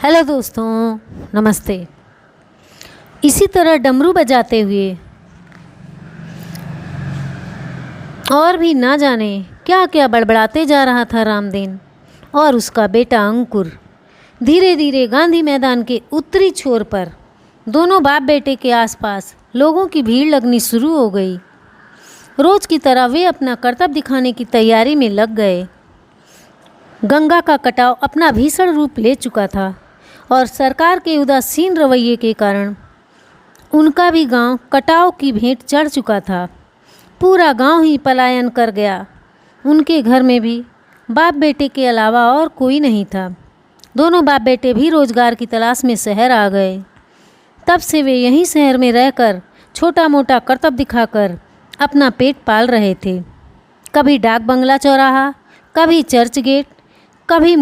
Hello दोस्तों, नमस्ते। इसी तरह डमरू बजाते हुए और भी ना जाने क्या क्या बड़बड़ाते जा रहा था रामदीन और उसका बेटा अंकुर। धीरे धीरे गांधी मैदान के उत्तरी छोर पर दोनों बाप बेटे के आसपास लोगों की भीड़ लगनी शुरू हो गई। रोज की तरह वे अपना करतब दिखाने की तैयारी में लग गए। गंगा का कटाव अपना भीषण रूप ले चुका था और सरकार के उदासीन रवैये के कारण उनका भी गांव कटाव की भेंट चढ़ चुका था। पूरा गांव ही पलायन कर गया। उनके घर में भी बाप बेटे के अलावा और कोई नहीं था। दोनों बाप बेटे भी रोजगार की तलाश में शहर आ गए। तब से वे यहीं शहर में रहकर छोटा मोटा करतब दिखाकर अपना पेट पाल रहे थे। कभी डाक बंगला चौराहा, कभी चर्च गेट, कभी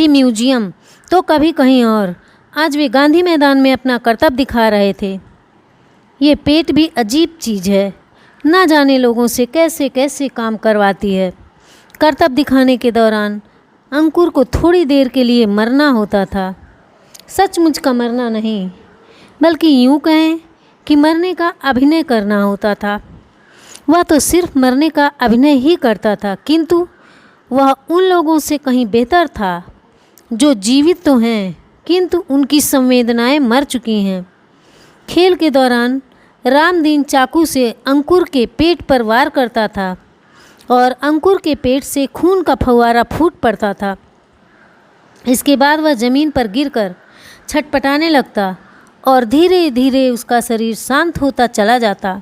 म्यूजियम, तो कभी कहीं और। आज वे गांधी मैदान में अपना करतब दिखा रहे थे। ये पेट भी अजीब चीज़ है, ना जाने लोगों से कैसे कैसे काम करवाती है। करतब दिखाने के दौरान अंकुर को थोड़ी देर के लिए मरना होता था। सचमुच का मरना नहीं, बल्कि यूँ कहें कि मरने का अभिनय करना होता था। वह तो सिर्फ मरने का अभिनय ही करता था, किंतु वह उन लोगों से कहीं बेहतर था जो जीवित तो हैं किंतु उनकी संवेदनाएं मर चुकी हैं। खेल के दौरान रामदीन चाकू से अंकुर के पेट पर वार करता था और अंकुर के पेट से खून का फव्वारा फूट पड़ता था। इसके बाद वह ज़मीन पर गिरकर छटपटाने लगता और धीरे धीरे उसका शरीर शांत होता चला जाता।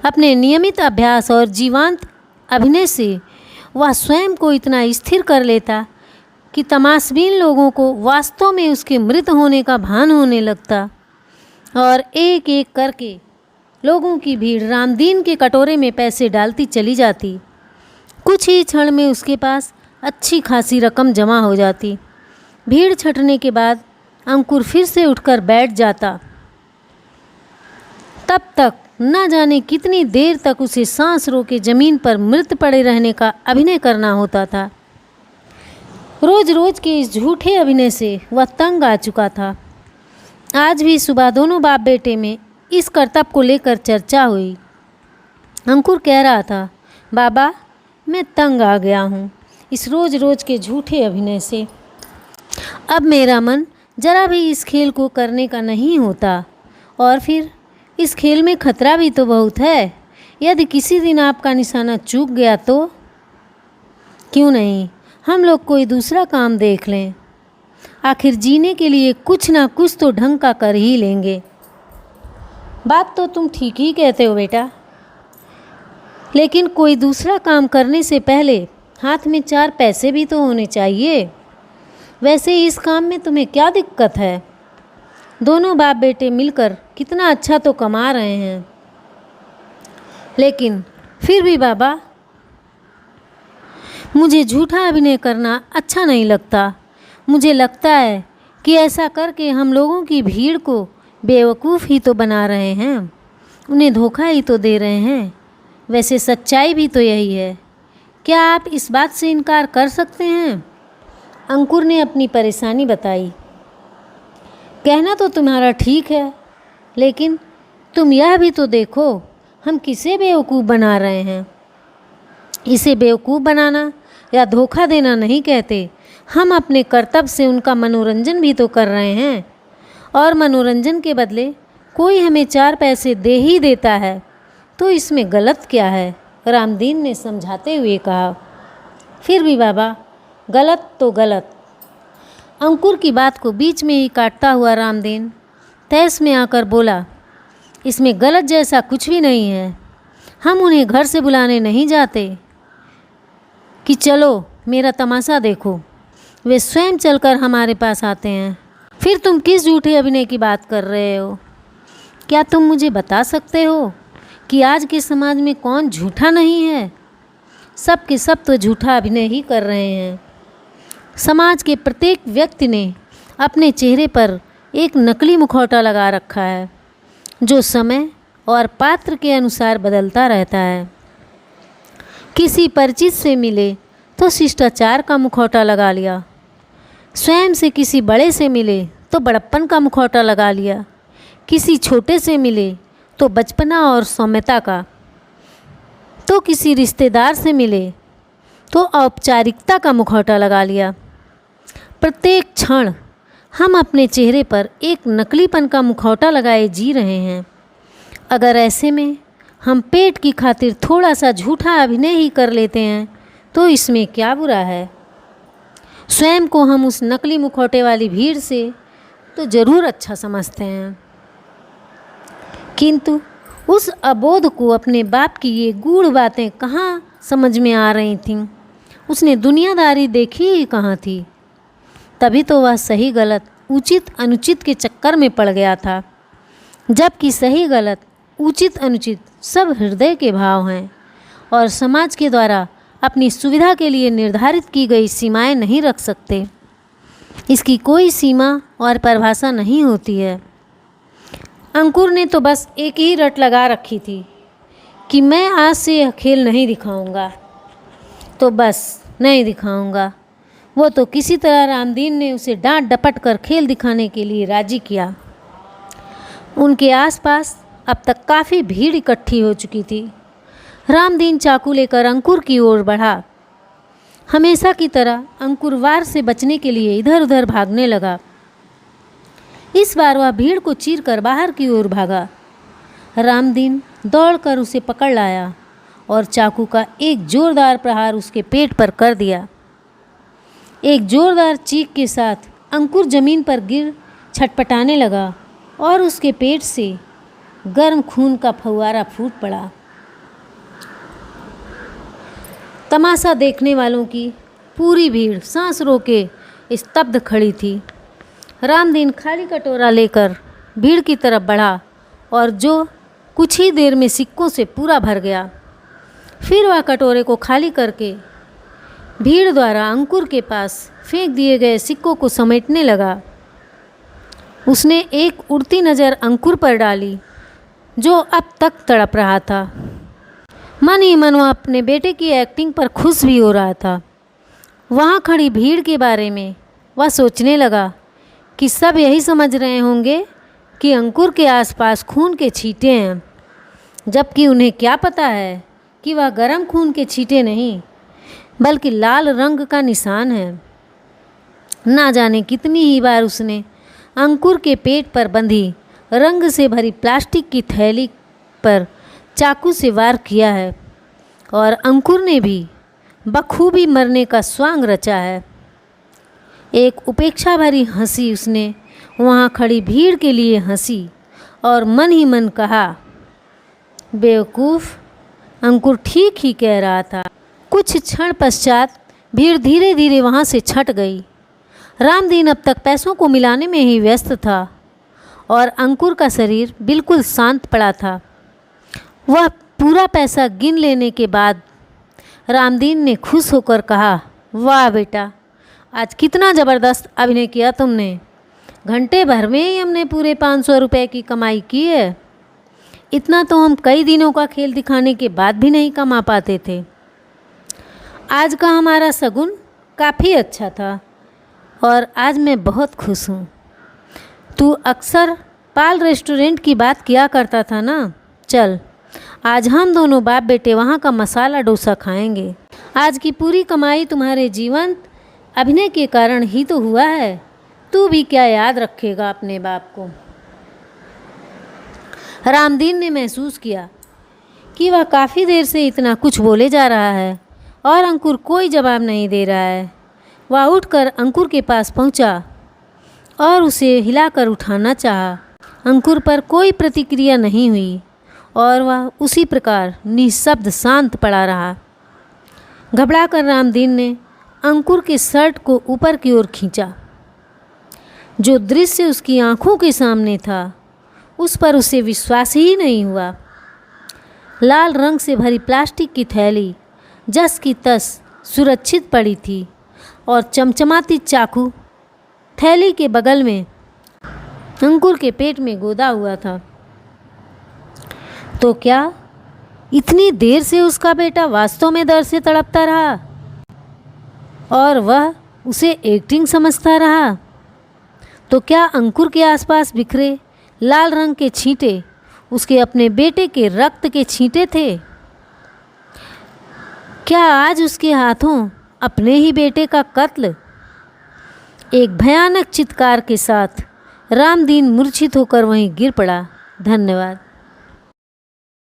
अपने नियमित अभ्यास और जीवंत अभिनय से वह स्वयं को इतना स्थिर कर लेता कि तमाशबीन लोगों को वास्तव में उसके मृत होने का भान होने लगता और एक एक करके लोगों की भीड़ रामदीन के कटोरे में पैसे डालती चली जाती। कुछ ही क्षण में उसके पास अच्छी खासी रकम जमा हो जाती। भीड़ छटने के बाद अंकुर फिर से उठकर बैठ जाता। तब तक न जाने कितनी देर तक उसे सांस रोके ज़मीन पर मृत पड़े रहने का अभिनय करना होता था। रोज रोज के इस झूठे अभिनय से वह तंग आ चुका था। आज भी सुबह दोनों बाप बेटे में इस करतब को लेकर चर्चा हुई। अंकुर कह रहा था, बाबा मैं तंग आ गया हूँ इस रोज रोज के झूठे अभिनय से। अब मेरा मन जरा भी इस खेल को करने का नहीं होता। और फिर इस खेल में खतरा भी तो बहुत है। यदि किसी दिन आपका निशाना चूक गया तो क्यों नहीं हम लोग कोई दूसरा काम देख लें। आखिर जीने के लिए कुछ ना कुछ तो ढंग का कर ही लेंगे। बात तो तुम ठीक ही कहते हो बेटा, लेकिन कोई दूसरा काम करने से पहले हाथ में 4 पैसे भी तो होने चाहिए। वैसे इस काम में तुम्हें क्या दिक्कत है? दोनों बाप बेटे मिलकर कितना अच्छा तो कमा रहे हैं। लेकिन फिर भी बाबा, मुझे झूठा अभिनय करना अच्छा नहीं लगता। मुझे लगता है कि ऐसा करके हम लोगों की भीड़ को बेवकूफ़ ही तो बना रहे हैं, उन्हें धोखा ही तो दे रहे हैं। वैसे सच्चाई भी तो यही है। क्या आप इस बात से इनकार कर सकते हैं? अंकुर ने अपनी परेशानी बताई। कहना तो तुम्हारा ठीक है, लेकिन तुम यह भी तो देखो हम किसे बेवकूफ़ बना रहे हैं। इसे बेवकूफ़ बनाना या धोखा देना नहीं कहते। हम अपने कर्तव्य से उनका मनोरंजन भी तो कर रहे हैं और मनोरंजन के बदले कोई हमें 4 पैसे दे ही देता है, तो इसमें गलत क्या है? रामदीन ने समझाते हुए कहा। फिर भी बाबा, गलत तो गलत। अंकुर की बात को बीच में ही काटता हुआ रामदीन तहस में आकर बोला, इसमें गलत जैसा कुछ भी नहीं है। हम उन्हें घर से बुलाने नहीं जाते कि चलो मेरा तमाशा देखो। वे स्वयं चलकर हमारे पास आते हैं। फिर तुम किस झूठे अभिनय की बात कर रहे हो? क्या तुम मुझे बता सकते हो कि आज के समाज में कौन झूठा नहीं है? सब के सब तो झूठा अभिनय ही कर रहे हैं। समाज के प्रत्येक व्यक्ति ने अपने चेहरे पर एक नकली मुखौटा लगा रखा है, जो समय और पात्र के अनुसार बदलता रहता है। किसी परिचित से मिले तो शिष्टाचार का मुखौटा लगा लिया, स्वयं से किसी बड़े से मिले तो बड़प्पन का मुखौटा लगा लिया, किसी छोटे से मिले तो बचपना और सौम्यता का, तो किसी रिश्तेदार से मिले तो औपचारिकता का मुखौटा लगा लिया। प्रत्येक क्षण हम अपने चेहरे पर एक नकलीपन का मुखौटा लगाए जी रहे हैं। अगर ऐसे में हम पेट की खातिर थोड़ा सा झूठा अभिनय ही कर लेते हैं तो इसमें क्या बुरा है। स्वयं को हम उस नकली मुखौटे वाली भीड़ से तो ज़रूर अच्छा समझते हैं, किंतु उस अबोध को अपने बाप की ये गूढ़ बातें कहाँ समझ में आ रही थीं। उसने दुनियादारी देखी ही कहाँ थी। तभी तो वह सही गलत, उचित अनुचित के चक्कर में पड़ गया था, जबकि सही गलत, उचित अनुचित सब हृदय के भाव हैं और समाज के द्वारा अपनी सुविधा के लिए निर्धारित की गई सीमाएं नहीं रख सकते। इसकी कोई सीमा और परिभाषा नहीं होती है। अंकुर ने तो बस एक ही रट लगा रखी थी कि मैं आज से यह खेल नहीं दिखाऊंगा, तो बस नहीं दिखाऊंगा। वो तो किसी तरह रामदीन ने उसे डांट डपट कर खेल दिखाने के लिए राजी किया। उनके आसपास अब तक काफ़ी भीड़ इकट्ठी हो चुकी थी। रामदीन चाकू लेकर अंकुर की ओर बढ़ा। हमेशा की तरह अंकुर वार से बचने के लिए इधर उधर भागने लगा। इस बार वह भीड़ को चीरकर बाहर की ओर भागा। रामदीन दौड़कर उसे पकड़ लाया और चाकू का एक जोरदार प्रहार उसके पेट पर कर दिया। एक जोरदार चीख के साथ अंकुर जमीन पर गिर छटपटाने लगा और उसके पेट से गर्म खून का फव्वारा फूट पड़ा। तमाशा देखने वालों की पूरी भीड़ सांस रोके स्तब्ध खड़ी थी। रामदीन खाली कटोरा लेकर भीड़ की तरफ बढ़ा और जो कुछ ही देर में सिक्कों से पूरा भर गया। फिर वह कटोरे को खाली करके भीड़ द्वारा अंकुर के पास फेंक दिए गए सिक्कों को समेटने लगा। उसने एक उड़ती नज़र अंकुर पर डाली, जो अब तक तड़प रहा था। मन ही मन वह अपने बेटे की एक्टिंग पर खुश भी हो रहा था। वहाँ खड़ी भीड़ के बारे में वह सोचने लगा कि सब यही समझ रहे होंगे कि अंकुर के आसपास खून के छींटे हैं, जबकि उन्हें क्या पता है कि वह गर्म खून के छींटे नहीं बल्कि लाल रंग का निशान है। ना जाने कितनी ही बार उसने अंकुर के पेट पर बंधी रंग से भरी प्लास्टिक की थैली पर चाकू से वार किया है और अंकुर ने भी बखूबी मरने का स्वांग रचा है। एक उपेक्षा भरी हंसी उसने वहाँ खड़ी भीड़ के लिए हंसी और मन ही मन कहा, बेवकूफ़, अंकुर ठीक ही कह रहा था। कुछ क्षण पश्चात भीड़ धीरे धीरे वहाँ से छट गई। रामदीन अब तक पैसों को मिलाने में ही व्यस्त था और अंकुर का शरीर बिल्कुल शांत पड़ा था। वह पूरा पैसा गिन लेने के बाद रामदीन ने खुश होकर कहा, वाह बेटा, आज कितना ज़बरदस्त अभिनय किया तुमने। घंटे भर में ही हमने पूरे 500 रुपये की कमाई की है। इतना तो हम कई दिनों का खेल दिखाने के बाद भी नहीं कमा पाते थे। आज का हमारा शगुन काफ़ी अच्छा था और आज मैं बहुत खुश हूँ। तू अक्सर पाल रेस्टोरेंट की बात किया करता था ना। चल, आज हम दोनों बाप बेटे वहाँ का मसाला डोसा खाएंगे। आज की पूरी कमाई तुम्हारे जीवंत अभिनय के कारण ही तो हुआ है। तू भी क्या याद रखेगा अपने बाप को। रामदीन ने महसूस किया कि वह काफ़ी देर से इतना कुछ बोले जा रहा है और अंकुर कोई जवाब नहीं दे रहा है। वह उठकर अंकुर के पास पहुंचा और उसे हिलाकर उठाना चाहा। अंकुर पर कोई प्रतिक्रिया नहीं हुई और वह उसी प्रकार निःशब्द शांत पड़ा रहा। घबराकर रामदीन ने अंकुर के शर्ट को ऊपर की ओर खींचा। जो दृश्य उसकी आंखों के सामने था उस पर उसे विश्वास ही नहीं हुआ। लाल रंग से भरी प्लास्टिक की थैली जस की तस सुरक्षित पड़ी थी और चमचमाती चाकू थैली के बगल में अंकुर के पेट में गोदा हुआ था। तो क्या इतनी देर से उसका बेटा वास्तव में दर्द से तड़पता रहा और वह उसे एक्टिंग समझता रहा। तो क्या अंकुर के आसपास बिखरे लाल रंग के छींटे उसके अपने बेटे के रक्त के छींटे थे? क्या आज उसके हाथों अपने ही बेटे का कत्ल? एक भयानक चित्कार के साथ रामदीन मूर्छित होकर वहीं गिर पड़ा। धन्यवाद।